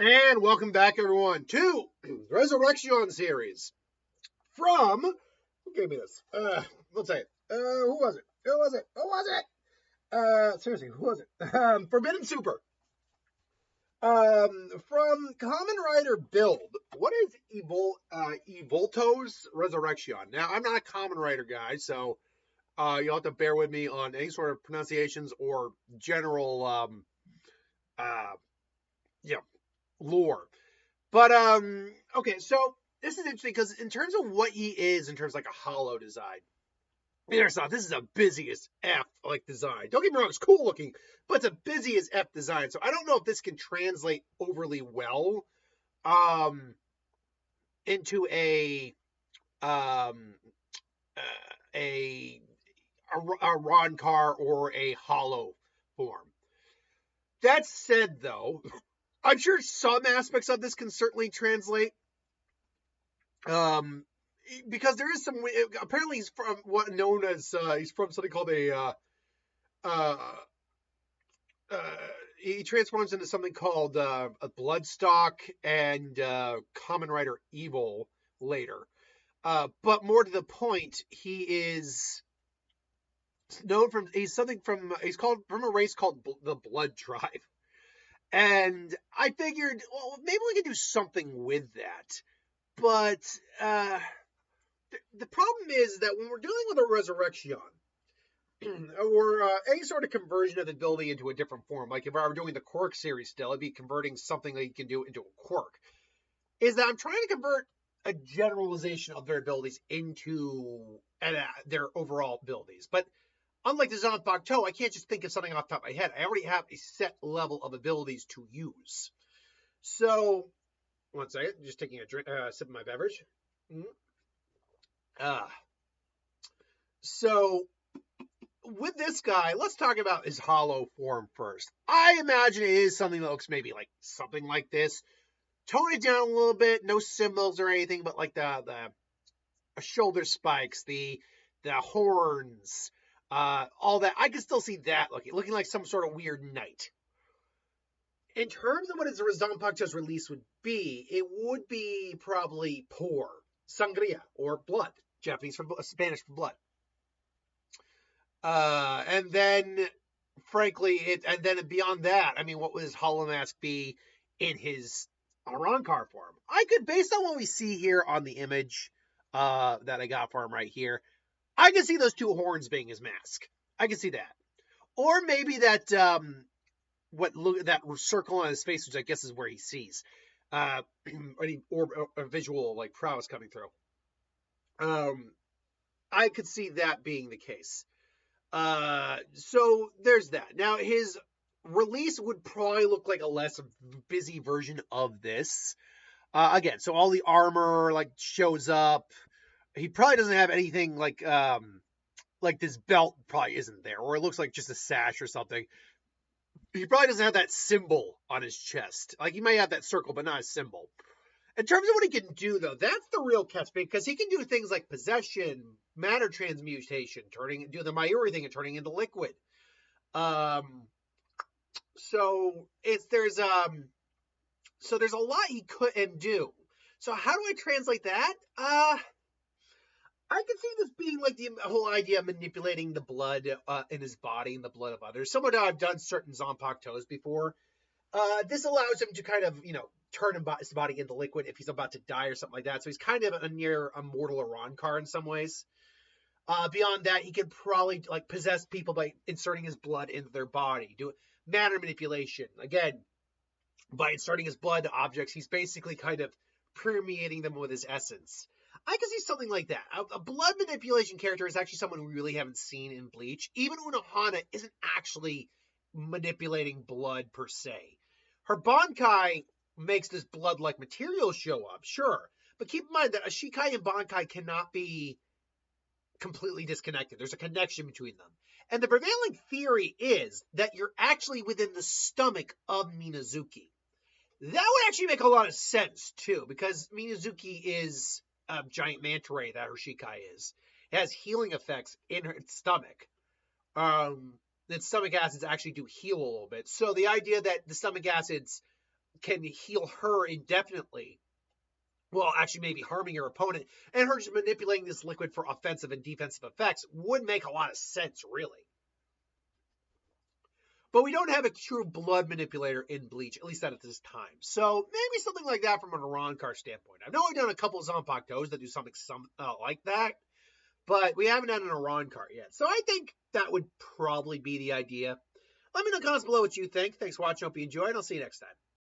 And welcome back, everyone, to Resurrection series from, who gave me this? Let's say it. Who was it? Who was it? Who was it? Seriously, who was it? Forbidden Super. From Common Rider Build. What is Evolto's Resurrection? Now, I'm not a Common Rider guy, so you'll have to bear with me on any sort of pronunciations or general, yeah, lore. But okay, so this is interesting because in terms of what he is, in terms of like a hollow design, there's not. This is a busy as F like design. Don't get me wrong, it's cool looking, but it's a busy as F design. So I don't know if this can translate overly well into um a a Ron car or a hollow form. That said, though, I'm sure some aspects of this can certainly translate. Um, because there is some. Apparently, he's from what known as he's from something called uh, uh, he transforms into something called a Bloodstock and Common Rider Evil later. But more to the point, he is known from he's called from a race called the Blood Tribe. And I figured, well, maybe we could do something with that. But the problem is that when we're dealing with a resurrection or any sort of conversion of the ability into a different form, like if I were doing the quirk series still, it'd be converting something that you can do into a quirk, is that I'm trying to convert a generalization of their abilities into their overall abilities. But unlike the Zanpakuto Toe, I can't just think of something off the top of my head. I already have a set level of abilities to use. So, one second, just taking a drink, sip of my beverage. So, with this guy, let's talk about his hollow form first. I imagine it is something that looks maybe like something like this. Tone it down a little bit, no symbols or anything, but like the shoulder spikes, the horns, all that. I can still see that looking like some sort of weird knight. In terms of what his Zanpakuto's release would be, it would be probably pour, sangria, or blood, Spanish for blood. And then, frankly, and then beyond that, I mean, what would his Hollow Mask be in his Arankar form? I could, based on what we see here on the image that I got for him right here, I can see those two horns being his mask. I can see that. Or maybe that that circle on his face, which I guess is where he sees any visual like prowess coming through. I could see that being the case. So there's that. Now his release would probably look like a less busy version of this. Again, so all the armor like shows up. He probably doesn't have anything like this belt probably isn't there, or it looks like just a sash or something. He probably doesn't have that symbol on his chest. Like, he might have that circle, but not a symbol. In terms of what he can do, though, that's the real catch, because he can do things like possession, matter transmutation, do the Mayuri thing and turning into liquid. So there's a lot he couldn't do. So how do I translate that? I can see this being like the whole idea of manipulating the blood in his body and the blood of others. Similar to I've done certain Zanpakutos before. This allows him to kind of, turn his body into liquid if he's about to die or something like that. So he's kind of a near immortal Arankar in some ways. Beyond that, he could probably like possess people by inserting his blood into their body. Do matter manipulation. Again, by inserting his blood to objects, he's basically kind of permeating them with his essence. I can see something like that. A blood manipulation character is actually someone we really haven't seen in Bleach. Even Unohana isn't actually manipulating blood per se. Her Bankai makes this blood-like material show up, sure. But keep in mind that a Shikai and Bankai cannot be completely disconnected. There's a connection between them. And the prevailing theory is that you're actually within the stomach of Minazuki. That would actually make a lot of sense, too, because Minazuki is a giant manta ray that her Shikai is. It has healing effects in her stomach. That stomach acids actually do heal a little bit. So the idea that the stomach acids can heal her indefinitely, well, actually maybe harming her opponent, and her just manipulating this liquid for offensive and defensive effects would make a lot of sense, really. But we don't have a true blood manipulator in Bleach, at least not at this time. So maybe something like that from an Arrancar standpoint. I've only done a couple of Zanpakutos that do something like that, but we haven't done an Arrancar yet. So I think that would probably be the idea. Let me know in the comments below what you think. Thanks for watching. Hope you enjoyed. I'll see you next time.